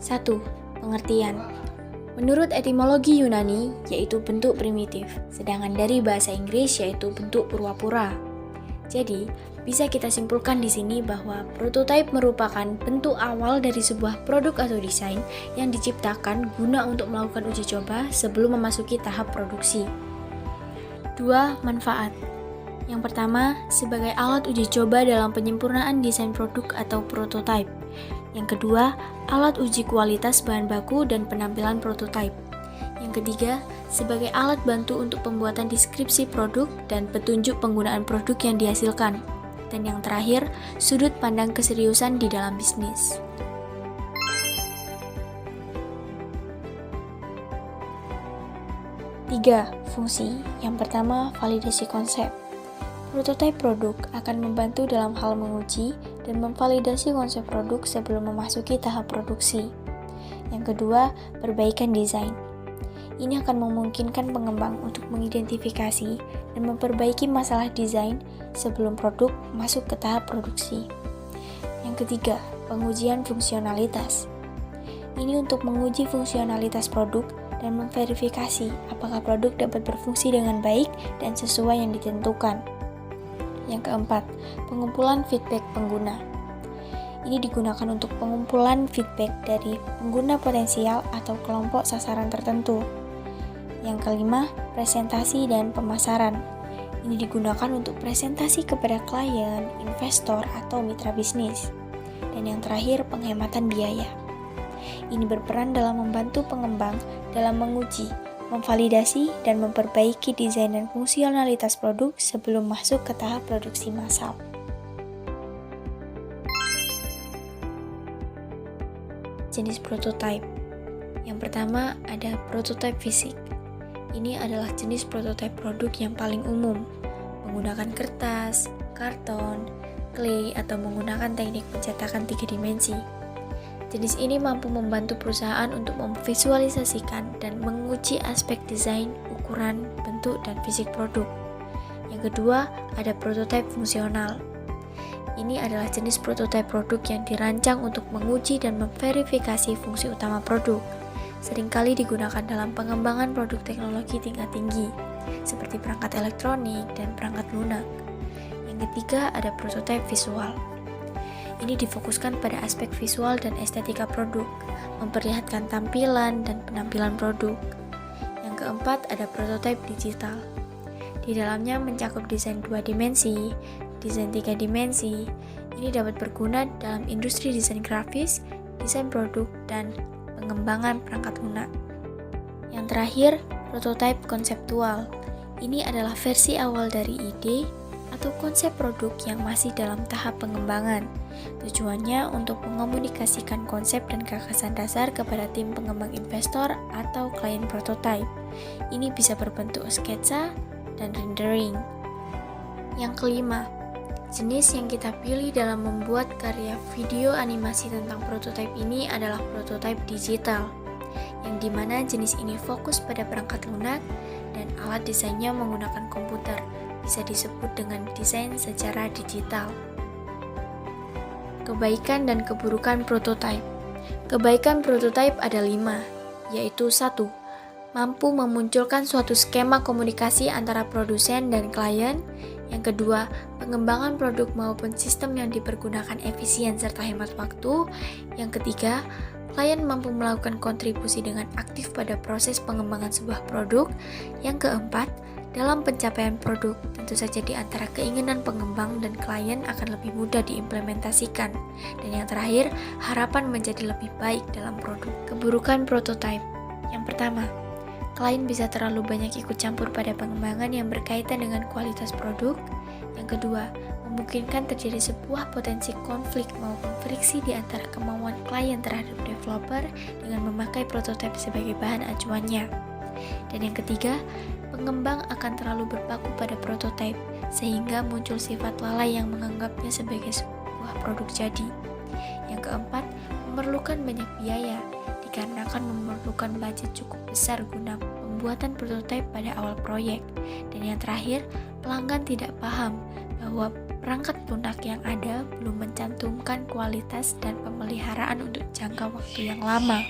1. Pengertian. Menurut etimologi Yunani, yaitu bentuk primitif, sedangkan dari bahasa Inggris yaitu bentuk pura-pura. Jadi, bisa kita simpulkan di sini bahwa prototipe merupakan bentuk awal dari sebuah produk atau desain yang diciptakan guna untuk melakukan uji coba sebelum memasuki tahap produksi. 2. Manfaat. Yang pertama, sebagai alat uji coba dalam penyempurnaan desain produk atau prototipe. Yang kedua, alat uji kualitas bahan baku dan penampilan prototipe. Yang ketiga, sebagai alat bantu untuk pembuatan deskripsi produk dan petunjuk penggunaan produk yang dihasilkan. Dan yang terakhir, sudut pandang keseriusan di dalam bisnis. Tiga, fungsi. Yang pertama, validasi konsep. Prototipe produk akan membantu dalam hal menguji dan memvalidasi konsep produk sebelum memasuki tahap produksi. Yang kedua, perbaikan desain. Ini akan memungkinkan pengembang untuk mengidentifikasi dan memperbaiki masalah desain sebelum produk masuk ke tahap produksi. Yang ketiga, pengujian fungsionalitas. Ini untuk menguji fungsionalitas produk dan memverifikasi apakah produk dapat berfungsi dengan baik dan sesuai yang ditentukan. Yang keempat, pengumpulan feedback pengguna. Ini digunakan untuk pengumpulan feedback dari pengguna potensial atau kelompok sasaran tertentu. Yang kelima, presentasi dan pemasaran. Ini digunakan untuk presentasi kepada klien, investor, atau mitra bisnis. Dan yang terakhir, penghematan biaya. Ini berperan dalam membantu pengembang dalam menguji, memvalidasi, dan memperbaiki desain dan fungsionalitas produk sebelum masuk ke tahap produksi massal. Jenis prototipe. Yang pertama ada prototipe fisik. Ini adalah jenis prototipe produk yang paling umum, menggunakan kertas, karton, clay, atau menggunakan teknik pencetakan 3 dimensi. Jenis ini mampu membantu perusahaan untuk memvisualisasikan dan menguji aspek desain, ukuran, bentuk, dan fisik produk. Yang kedua, ada prototipe fungsional. Ini adalah jenis prototipe produk yang dirancang untuk menguji dan memverifikasi fungsi utama produk. Seringkali digunakan dalam pengembangan produk teknologi tingkat tinggi, seperti perangkat elektronik dan perangkat lunak. Yang ketiga, ada prototipe visual. Ini difokuskan pada aspek visual dan estetika produk, memperlihatkan tampilan dan penampilan produk. Yang keempat, ada prototipe digital. Di dalamnya mencakup desain 2 dimensi, desain 3 dimensi. Ini dapat berguna dalam industri desain grafis, desain produk, dan pengembangan perangkat lunak. Yang terakhir, prototipe konseptual. Ini adalah versi awal dari ide atau konsep produk yang masih dalam tahap pengembangan. Tujuannya untuk mengomunikasikan konsep dan gagasan dasar kepada tim pengembang investor atau klien prototipe. Ini bisa berbentuk sketsa dan rendering. Yang kelima, jenis yang kita pilih dalam membuat karya video animasi tentang prototipe ini adalah prototipe digital, yang dimana jenis ini fokus pada perangkat lunak dan alat desainnya menggunakan komputer, bisa disebut dengan desain secara digital. Kebaikan dan keburukan prototipe. Kebaikan prototipe ada 5, yaitu 1. Mampu memunculkan suatu skema komunikasi antara produsen dan klien. Yang kedua, pengembangan produk maupun sistem yang dipergunakan efisien serta hemat waktu. Yang ketiga, klien mampu melakukan kontribusi dengan aktif pada proses pengembangan sebuah produk. Yang keempat, dalam pencapaian produk, tentu saja di antara keinginan pengembang dan klien akan lebih mudah diimplementasikan. Dan yang terakhir, harapan menjadi lebih baik dalam produk. Keburukan prototipe. Yang pertama, klien bisa terlalu banyak ikut campur pada pengembangan yang berkaitan dengan kualitas produk. Yang kedua, memungkinkan terjadi sebuah potensi konflik maupun friksi di antara kemauan klien terhadap developer dengan memakai prototipe sebagai bahan acuannya. Dan yang ketiga, pengembang akan terlalu berpaku pada prototipe sehingga muncul sifat lalai yang menganggapnya sebagai sebuah produk jadi. Yang keempat, memerlukan banyak biaya dikarenakan memerlukan budget cukup besar guna pembuatan prototipe pada awal proyek. Dan yang terakhir, pelanggan tidak paham bahwa perangkat lunak yang ada belum mencantumkan kualitas dan pemeliharaan untuk jangka waktu yang lama.